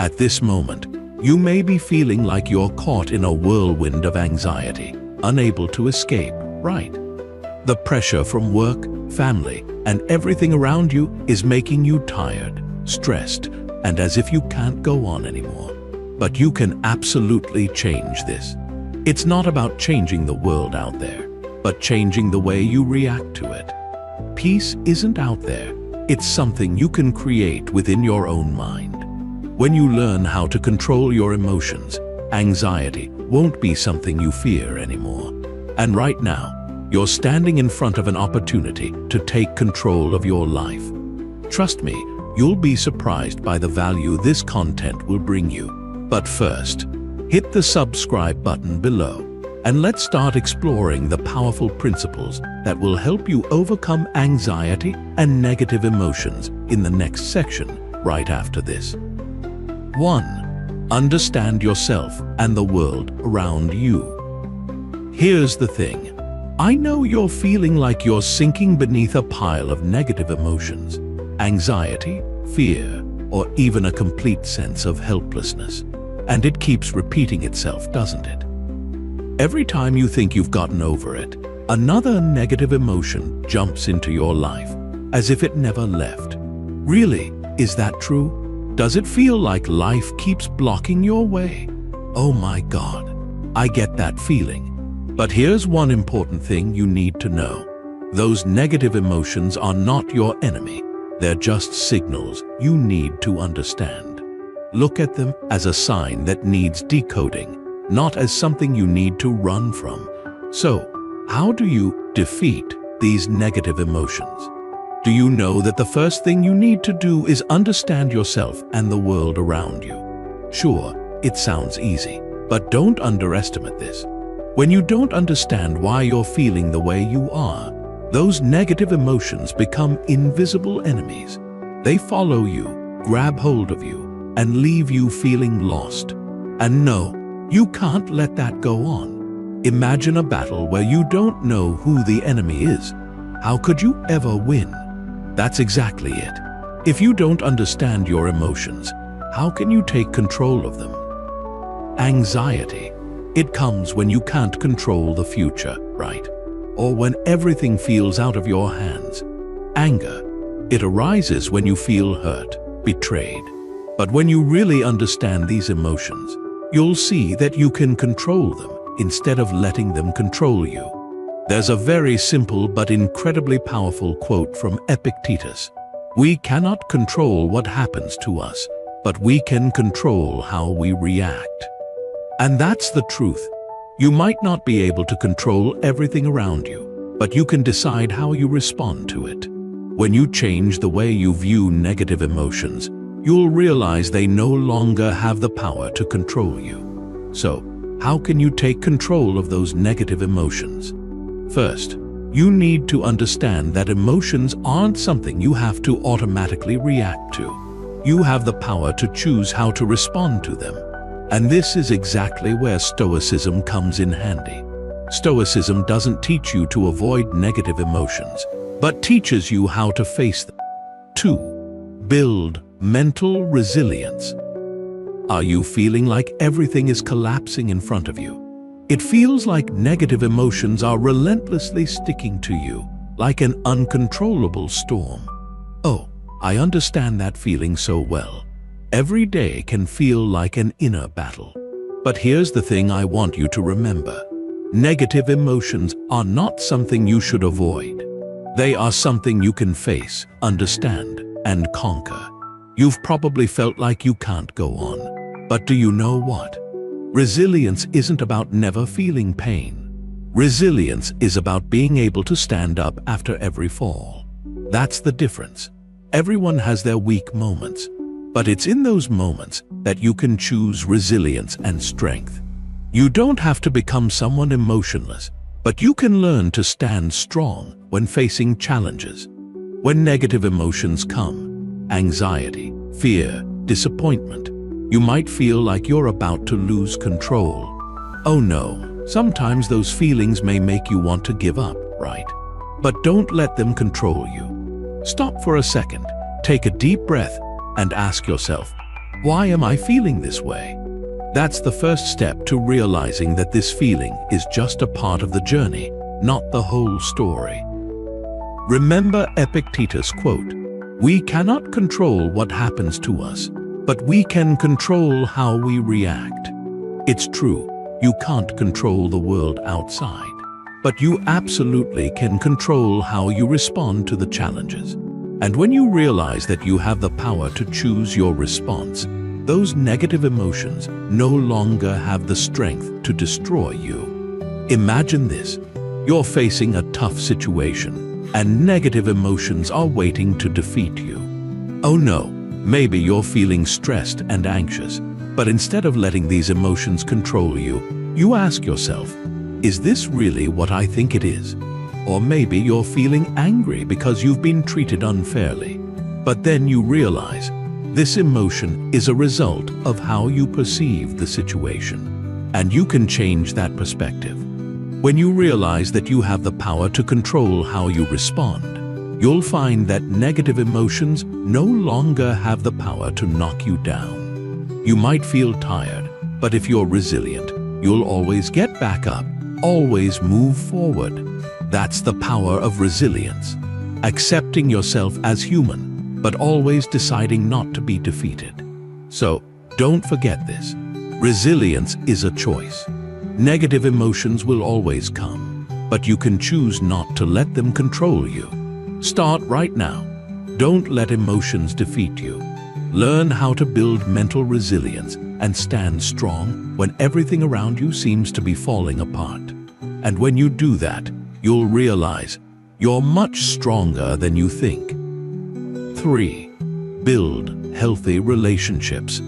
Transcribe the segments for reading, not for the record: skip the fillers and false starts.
At this moment, you may be feeling like you're caught in a whirlwind of anxiety, unable to escape, right? The pressure from work, family, and everything around you is making you tired, stressed, and as if you can't go on anymore. But you can absolutely change this. It's not about changing the world out there, but changing the way you react to it. Peace isn't out there. It's something you can create within your own mind. When you learn how to control your emotions, anxiety won't be something you fear anymore. And right now, you're standing in front of an opportunity to take control of your life. Trust me, you'll be surprised by the value this content will bring you. But first, hit the subscribe button below, and let's start exploring the powerful principles that will help you overcome anxiety and negative emotions in the next section right after this. 1. Understand yourself and the world around you. Here's the thing. I know you're feeling like you're sinking beneath a pile of negative emotions, anxiety, fear, or even a complete sense of helplessness. And it keeps repeating itself, doesn't it? Every time you think you've gotten over it, another negative emotion jumps into your life, as if it never left. Really, is that true? Does it feel like life keeps blocking your way? Oh my God, I get that feeling. But here's one important thing you need to know. Those negative emotions are not your enemy. They're just signals you need to understand. Look at them as a sign that needs decoding, not as something you need to run from. So, how do you defeat these negative emotions? Do you know that the first thing you need to do is understand yourself and the world around you? Sure, it sounds easy, but don't underestimate this. When you don't understand why you're feeling the way you are, those negative emotions become invisible enemies. They follow you, grab hold of you, and leave you feeling lost. And no, you can't let that go on. Imagine a battle where you don't know who the enemy is. How could you ever win? That's exactly it. If you don't understand your emotions, how can you take control of them? Anxiety. It comes when you can't control the future, right? Or when everything feels out of your hands. Anger. It arises when you feel hurt, betrayed. But when you really understand these emotions, you'll see that you can control them instead of letting them control you. There's a very simple but incredibly powerful quote from Epictetus. We cannot control what happens to us, but we can control how we react. And that's the truth. You might not be able to control everything around you, but you can decide how you respond to it. When you change the way you view negative emotions, you'll realize they no longer have the power to control you. So, how can you take control of those negative emotions? First, you need to understand that emotions aren't something you have to automatically react to. You have the power to choose how to respond to them. And this is exactly where Stoicism comes in handy. Stoicism doesn't teach you to avoid negative emotions, but teaches you how to face them. 2. Build mental resilience. Are you feeling like everything is collapsing in front of you? It feels like negative emotions are relentlessly sticking to you, like an uncontrollable storm. Oh, I understand that feeling so well. Every day can feel like an inner battle. But here's the thing I want you to remember. Negative emotions are not something you should avoid. They are something you can face, understand, and conquer. You've probably felt like you can't go on. But do you know what? Resilience isn't about never feeling pain. Resilience is about being able to stand up after every fall. That's the difference. Everyone has their weak moments, but it's in those moments that you can choose resilience and strength. You don't have to become someone emotionless, but you can learn to stand strong when facing challenges. When negative emotions come, anxiety, fear, disappointment, you might feel like you're about to lose control. Oh no, sometimes those feelings may make you want to give up, right? But don't let them control you. Stop for a second, take a deep breath, and ask yourself, Why am I feeling this way? That's the first step to realizing that this feeling is just a part of the journey, not the whole story. Remember Epictetus' quote, "We cannot control what happens to us, but we can control how we react." It's true, you can't control the world outside, but you absolutely can control how you respond to the challenges. And when you realize that you have the power to choose your response, those negative emotions no longer have the strength to destroy you. Imagine this: you're facing a tough situation, and negative emotions are waiting to defeat you. Oh no, maybe you're feeling stressed and anxious, but instead of letting these emotions control you, you ask yourself, is this really what I think it is? Or maybe you're feeling angry because you've been treated unfairly. But then you realize, this emotion is a result of how you perceive the situation, and you can change that perspective. When you realize that you have the power to control how you respond, you'll find that negative emotions no longer have the power to knock you down. You might feel tired, but if you're resilient, you'll always get back up, always move forward. That's the power of resilience. Accepting yourself as human, but always deciding not to be defeated. So, don't forget this. Resilience is a choice. Negative emotions will always come, but you can choose not to let them control you. Start right now. Don't let emotions defeat you. Learn how to build mental resilience and stand strong when everything around you seems to be falling apart. And when you do that, you'll realize you're much stronger than you think. 3. Build healthy relationships.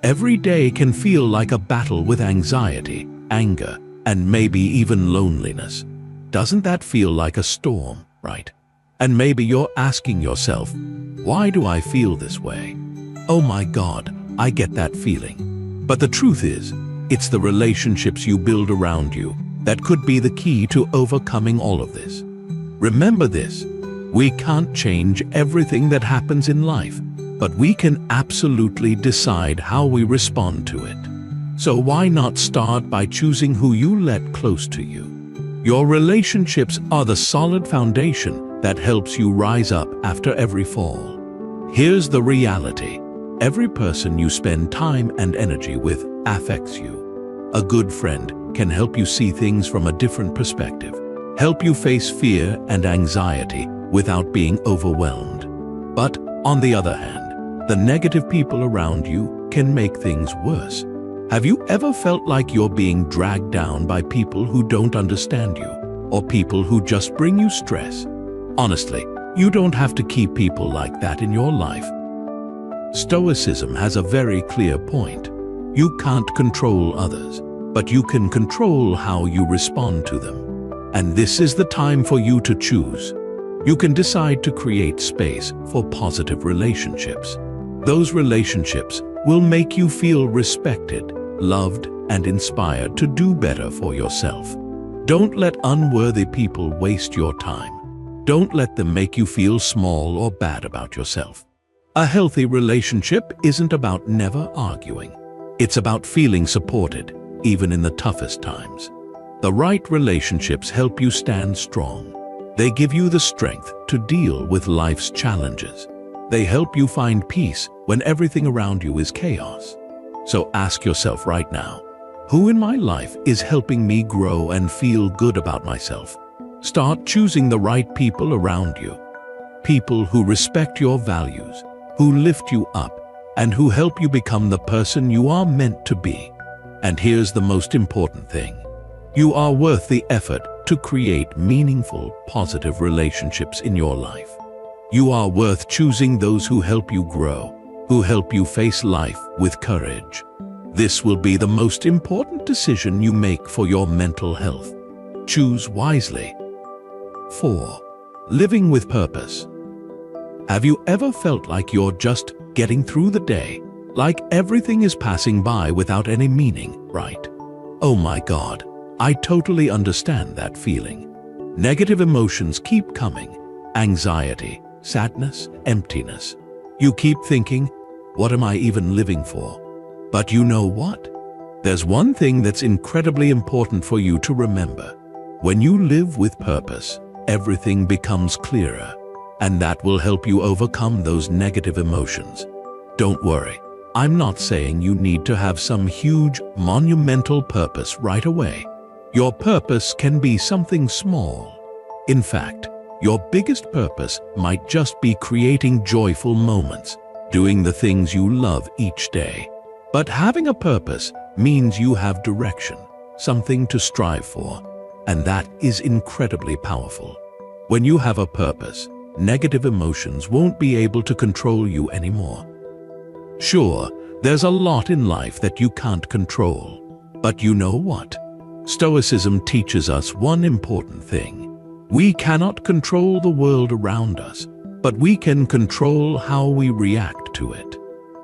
Every day can feel like a battle with anxiety, anger, and maybe even loneliness. Doesn't that feel like a storm, right? And maybe you're asking yourself, why do I feel this way? Oh my God, I get that feeling. But the truth is, it's the relationships you build around you that could be the key to overcoming all of this. Remember this, we can't change everything that happens in life, but we can absolutely decide how we respond to it. So why not start by choosing who you let close to you? Your relationships are the solid foundation that helps you rise up after every fall. Here's the reality. Every person you spend time and energy with affects you. A good friend can help you see things from a different perspective, help you face fear and anxiety without being overwhelmed. But on the other hand, the negative people around you can make things worse. Have you ever felt like you're being dragged down by people who don't understand you, or people who just bring you stress? Honestly, you don't have to keep people like that in your life. Stoicism has a very clear point. You can't control others, but you can control how you respond to them. And this is the time for you to choose. You can decide to create space for positive relationships. Those relationships will make you feel respected, loved, and inspired to do better for yourself. Don't let unworthy people waste your time. Don't let them make you feel small or bad about yourself. A healthy relationship isn't about never arguing. It's about feeling supported, even in the toughest times. The right relationships help you stand strong. They give you the strength to deal with life's challenges. They help you find peace when everything around you is chaos. So ask yourself right now, who in my life is helping me grow and feel good about myself? Start choosing the right people around you. People who respect your values, who lift you up, and who help you become the person you are meant to be. And here's the most important thing. You are worth the effort to create meaningful, positive relationships in your life. You are worth choosing those who help you grow, who help you face life with courage. This will be the most important decision you make for your mental health. Choose wisely. 4. Living with purpose. Have you ever felt like you're just getting through the day, like everything is passing by without any meaning, right? Oh my God, I totally understand that feeling. Negative emotions keep coming. Anxiety, sadness, emptiness. You keep thinking, What am I even living for? But you know what? There's one thing that's incredibly important for you to remember. When you live with purpose, everything becomes clearer, and that will help you overcome those negative emotions. Don't worry, I'm not saying you need to have some huge, monumental purpose right away. Your purpose can be something small. In fact, your biggest purpose might just be creating joyful moments, doing the things you love each day. But having a purpose means you have direction, something to strive for, and that is incredibly powerful. When you have a purpose, negative emotions won't be able to control you anymore. Sure, there's a lot in life that you can't control, but you know what? Stoicism teaches us one important thing. We cannot control the world around us, but we can control how we react to it.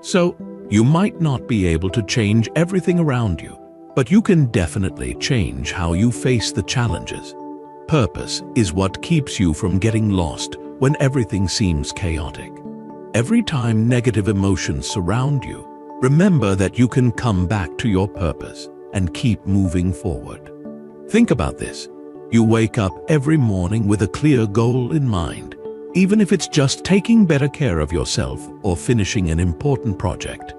So, you might not be able to change everything around you, but you can definitely change how you face the challenges. Purpose is what keeps you from getting lost when everything seems chaotic. Every time negative emotions surround you, remember that you can come back to your purpose and keep moving forward. Think about this. You wake up every morning with a clear goal in mind, even if it's just taking better care of yourself or finishing an important project.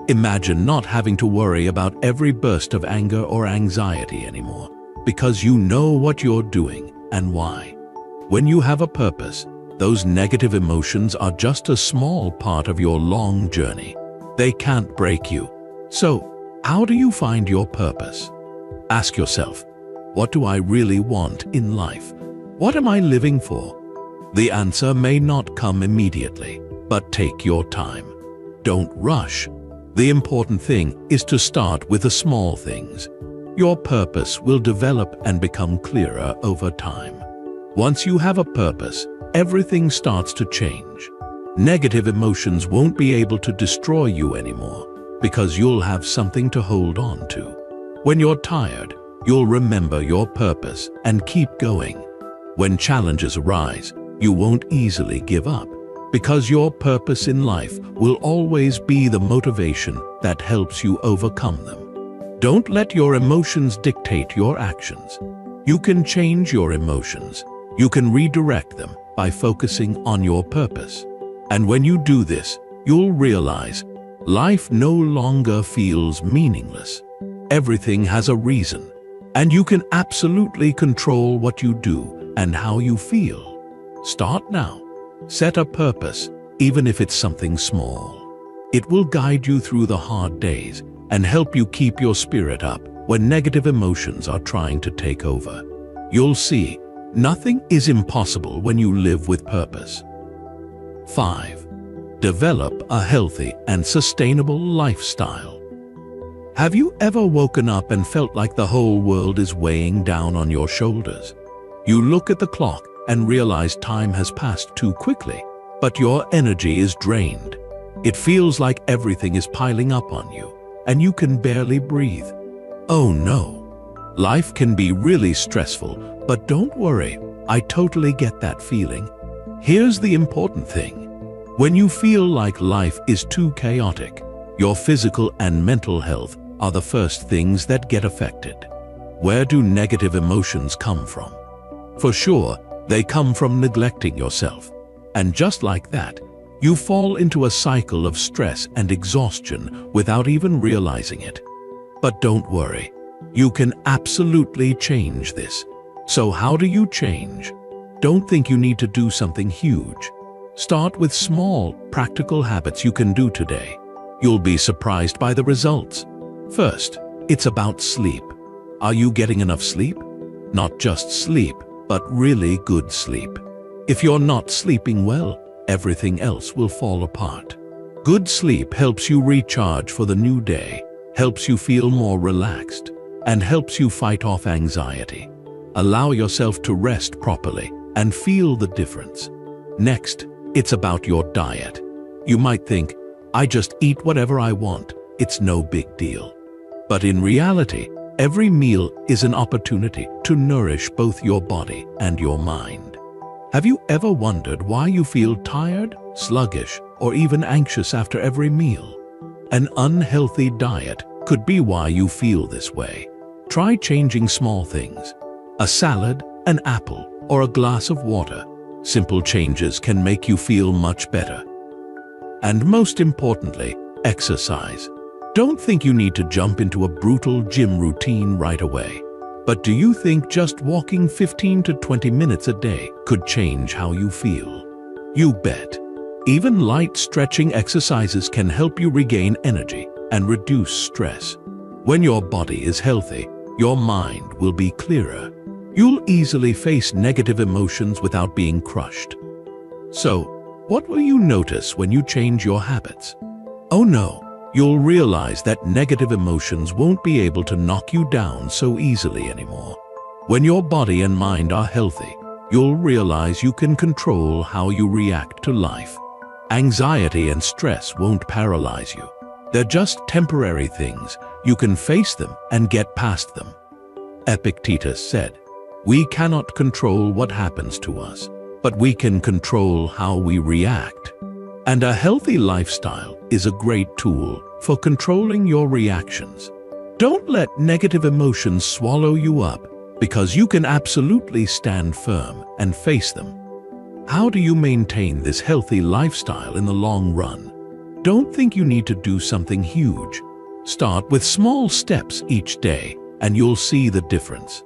Imagine not having to worry about every burst of anger or anxiety anymore, because you know what you're doing and why. When you have a purpose, those negative emotions are just a small part of your long journey. They can't break you. So, how do you find your purpose? Ask yourself, what do I really want in life? What am I living for? The answer may not come immediately, but take your time. Don't rush. The important thing is to start with the small things. Your purpose will develop and become clearer over time. Once you have a purpose, everything starts to change. Negative emotions won't be able to destroy you anymore because you'll have something to hold on to. When you're tired, you'll remember your purpose and keep going. When challenges arise, you won't easily give up, because your purpose in life will always be the motivation that helps you overcome them. Don't let your emotions dictate your actions. You can change your emotions. You can redirect them by focusing on your purpose. And when you do this, you'll realize life no longer feels meaningless. Everything has a reason, and you can absolutely control what you do and how you feel. Start now. Set a purpose, even if it's something small. It will guide you through the hard days and help you keep your spirit up when negative emotions are trying to take over. You'll see, nothing is impossible when you live with purpose. 5. Develop a healthy and sustainable lifestyle. Have you ever woken up and felt like the whole world is weighing down on your shoulders? You look at the clock and realize time has passed too quickly, but your energy is drained. It feels like everything is piling up on you, and you can barely breathe. Oh no! Life can be really stressful, but don't worry, I totally get that feeling. Here's the important thing. When you feel like life is too chaotic, your physical and mental health are the first things that get affected. Where do negative emotions come from? For sure, they come from neglecting yourself. And just like that, you fall into a cycle of stress and exhaustion without even realizing it. But don't worry, you can absolutely change this. So how do you change? Don't think you need to do something huge. Start with small, practical habits you can do today. You'll be surprised by the results. First, it's about sleep. Are you getting enough sleep? Not just sleep, but really good sleep. If you're not sleeping well, everything else will fall apart. Good sleep helps you recharge for the new day, helps you feel more relaxed, and helps you fight off anxiety. Allow yourself to rest properly and feel the difference. Next, it's about your diet. You might think, I just eat whatever I want, it's no big deal. But in reality, every meal is an opportunity to nourish both your body and your mind. Have you ever wondered why you feel tired, sluggish, or even anxious after every meal. An unhealthy diet could be why you feel this way. Try changing small things. A salad, an apple, or a glass of water. Simple changes can make you feel much better. And most importantly, exercise. Don't think you need to jump into a brutal gym routine right away. But do you think just walking 15 to 20 minutes a day could change how you feel? You bet. Even light stretching exercises can help you regain energy and reduce stress. When your body is healthy, your mind will be clearer. You'll easily face negative emotions without being crushed. So, what will you notice when you change your habits? Oh no, you'll realize that negative emotions won't be able to knock you down so easily anymore. When your body and mind are healthy, you'll realize you can control how you react to life. Anxiety and stress won't paralyze you. They're just temporary things. You can face them and get past them. Epictetus said, "We cannot control what happens to us, but we can control how we react." And a healthy lifestyle is a great tool for controlling your reactions. Don't let negative emotions swallow you up, because you can absolutely stand firm and face them. How do you maintain this healthy lifestyle in the long run? Don't think you need to do something huge. Start with small steps each day, and you'll see the difference.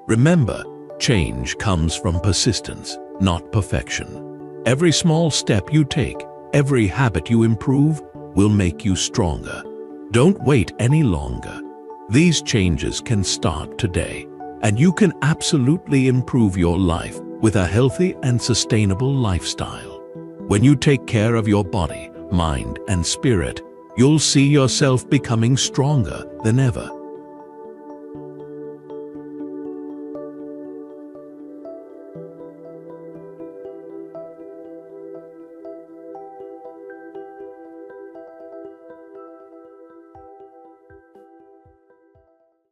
Remember, change comes from persistence, not perfection. Every small step you take, every habit you improve, will make you stronger. Don't wait any longer. These changes can start today, and you can absolutely improve your life with a healthy and sustainable lifestyle. When you take care of your body, mind, and spirit, you'll see yourself becoming stronger than ever.